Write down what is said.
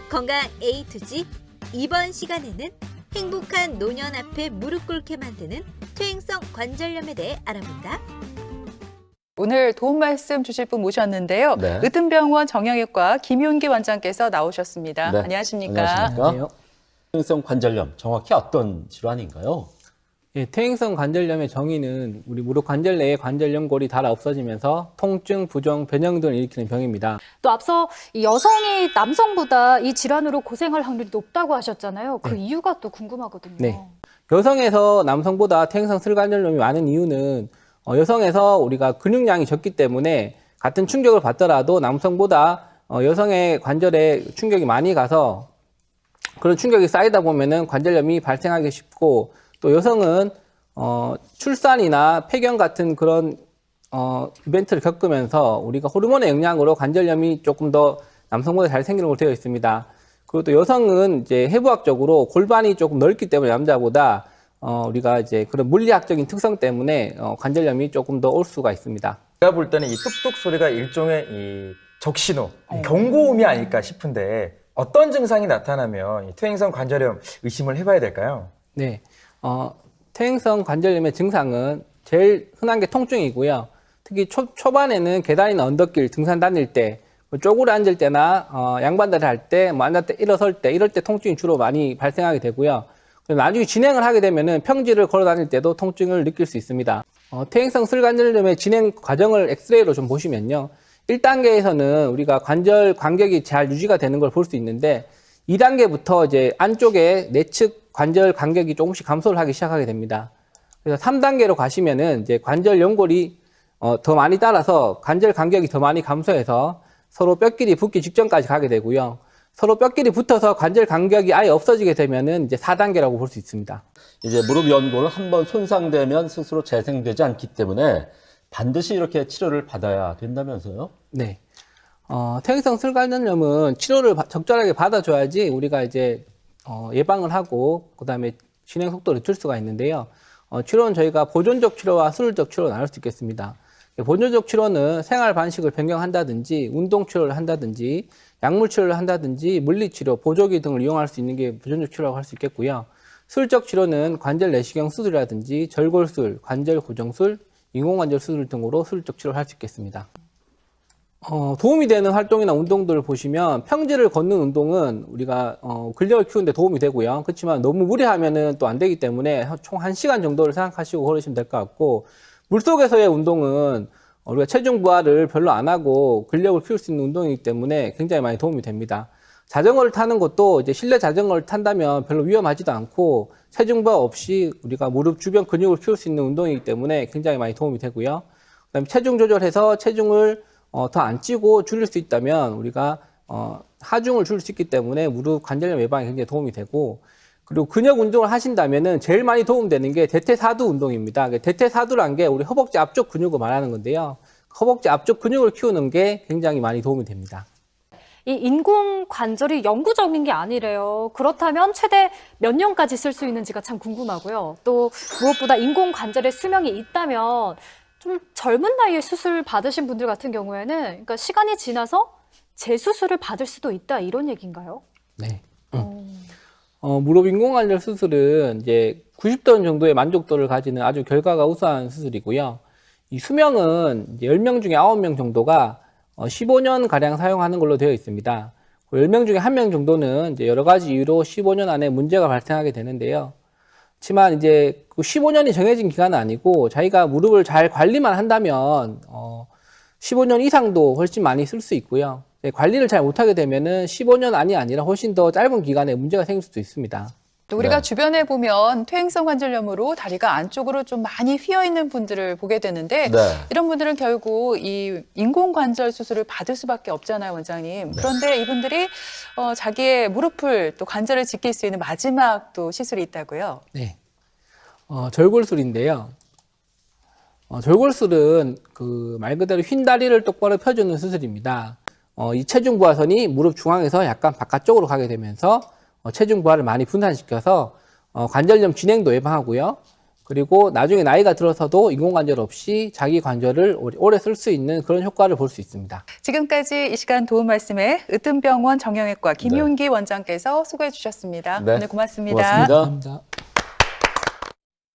건강 A to Z 이번 시간에는 행복한 노년 앞에 무릎 꿇게 만드는 퇴행성 관절염에 대해 알아본다. 오늘 도움 말씀 주실 분 모셨는데요. 네. 으뜸병원 정형외과 김윤기 원장께서 나오셨습니다. 네. 안녕하십니까? 안녕하십니까? 퇴행성 관절염, 정확히 어떤 질환인가요? 예, 퇴행성 관절염의 정의는 우리 무릎 관절 내의 관절 연골이 닳아 없어지면서 통증, 부종, 변형 등을 일으키는 병입니다. 또 앞서 이 여성이 남성보다 이 질환으로 고생할 확률이 높다고 하셨잖아요. 그 이유가 또 궁금하거든요. 네. 여성에서 남성보다 퇴행성 슬관절염이 많은 이유는 여성에서 우리가 근육량이 적기 때문에 같은 충격을 받더라도 남성보다 여성의 관절에 충격이 많이 가서 그런 충격이 쌓이다 보면은 관절염이 발생하기 쉽고, 또 여성은 출산이나 폐경 같은 그런 이벤트를 겪으면서 우리가 호르몬의 영향으로 관절염이 조금 더 남성보다 잘 생기는 걸로 되어 있습니다. 그리고 또 여성은 이제 해부학적으로 골반이 조금 넓기 때문에 남자보다 우리가 이제 그런 물리학적인 특성 때문에 관절염이 조금 더 올 수가 있습니다. 제가 볼 때는 이 뚝뚝 소리가 일종의 이 적신호, 경고음이 아닐까 싶은데 어떤 증상이 나타나면 이 퇴행성 관절염 의심을 해봐야 될까요? 네. 퇴행성 관절염의 증상은 제일 흔한 게 통증이고요. 특히 초반에는 계단이나 언덕길, 등산 다닐 때, 쪼그려 앉을 때나 양반다리 할 때, 뭐 앉을 때, 일어설 때, 이럴 때 통증이 주로 많이 발생하게 되고요. 나중에 진행을 하게 되면은 평지를 걸어 다닐 때도 통증을 느낄 수 있습니다. 퇴행성 슬관절염의 진행 과정을 엑스레이로 좀 보시면요. 1단계에서는 우리가 관절 간격이 잘 유지가 되는 걸 볼 수 있는데, 2단계부터 이제 안쪽에 내측 관절 간격이 조금씩 감소를 하기 시작하게 됩니다. 그래서 3단계로 가시면은 이제 관절 연골이 더 많이 따라서 관절 간격이 더 많이 감소해서 서로 뼈끼리 붙기 직전까지 가게 되고요. 서로 뼈끼리 붙어서 관절 간격이 아예 없어지게 되면은 이제 4단계라고 볼 수 있습니다. 이제 무릎 연골은 한번 손상되면 스스로 재생되지 않기 때문에 반드시 이렇게 치료를 받아야 된다면서요? 네. 퇴행성 슬관절염은 치료를 적절하게 받아줘야지 우리가 이제 예방을 하고 그다음에 진행 속도를 늦출 수가 있는데요. 치료는 저희가 보존적 치료와 수술적 치료로 나눌 수 있겠습니다. 보존적 치료는 생활 방식을 변경한다든지 운동 치료를 한다든지 약물 치료를 한다든지 물리치료, 보조기 등을 이용할 수 있는 게 보존적 치료라고 할 수 있겠고요. 수술적 치료는 관절 내시경 수술이라든지 절골술, 관절 고정술, 인공관절 수술 등으로 수술적 치료를 할 수 있겠습니다. 도움이 되는 활동이나 운동들을 보시면 평지를 걷는 운동은 우리가 근력을 키우는 데 도움이 되고요. 그렇지만 너무 무리하면은 또 안 되기 때문에 총 1시간 정도를 생각하시고 걸으시면 될 것 같고, 물속에서의 운동은 우리가 체중 부하를 별로 안 하고 근력을 키울 수 있는 운동이기 때문에 굉장히 많이 도움이 됩니다. 자전거를 타는 것도 이제 실내 자전거를 탄다면 별로 위험하지도 않고 체중 부하 없이 우리가 무릎 주변 근육을 키울 수 있는 운동이기 때문에 굉장히 많이 도움이 되고요. 그다음에 체중 조절해서 체중을 더 안 찌고 줄일 수 있다면 우리가 하중을 줄일 수 있기 때문에 무릎 관절염 예방에 굉장히 도움이 되고, 그리고 근력 운동을 하신다면은 제일 많이 도움되는 게 대퇴사두 운동입니다. 대퇴사두란 게 우리 허벅지 앞쪽 근육을 말하는 건데요. 허벅지 앞쪽 근육을 키우는 게 굉장히 많이 도움이 됩니다. 이 인공 관절이 영구적인 게 아니래요. 그렇다면 최대 몇 년까지 쓸 수 있는지가 참 궁금하고요. 또 무엇보다 인공 관절의 수명이 있다면 좀 젊은 나이에 수술 받으신 분들 같은 경우에는 그러니까 시간이 지나서 재수술을 받을 수도 있다, 이런 얘기인가요? 네. 무릎 인공관절 수술은 이제 90도 정도의 만족도를 가지는 아주 결과가 우수한 수술이고요. 이 수명은 이제 10명 중에 9명 정도가 15년 가량 사용하는 걸로 되어 있습니다. 10명 중에 1명 정도는 이제 여러 가지 이유로 15년 안에 문제가 발생하게 되는데요. 그렇지만 이제 그 15년이 정해진 기간은 아니고 자기가 무릎을 잘 관리만 한다면 15년 이상도 훨씬 많이 쓸 수 있고요. 관리를 잘 못하게 되면은 15년 안이 아니라 훨씬 더 짧은 기간에 문제가 생길 수도 있습니다. 또 우리가 네. 주변에 보면 퇴행성 관절염으로 다리가 안쪽으로 좀 많이 휘어 있는 분들을 보게 되는데 네. 이런 분들은 결국 이 인공관절 수술을 받을 수밖에 없잖아요, 원장님. 그런데 이분들이 자기의 무릎을 또 관절을 지킬 수 있는 마지막 또 시술이 있다고요. 네. 절골술인데요. 절골술은 그 말 그대로 휜 다리를 똑바로 펴주는 수술입니다. 이 체중 부하선이 무릎 중앙에서 약간 바깥쪽으로 가게 되면서 체중 부하를 많이 분산시켜서 관절염 진행도 예방하고요. 그리고 나중에 나이가 들어서도 인공관절 없이 자기 관절을 오래 쓸 수 있는 그런 효과를 볼 수 있습니다. 지금까지 이 시간 도움 말씀에 으뜸병원 정형외과 김윤기 원장께서 수고해 주셨습니다. 네. 오늘 고맙습니다. 고맙습니다. 감사합니다.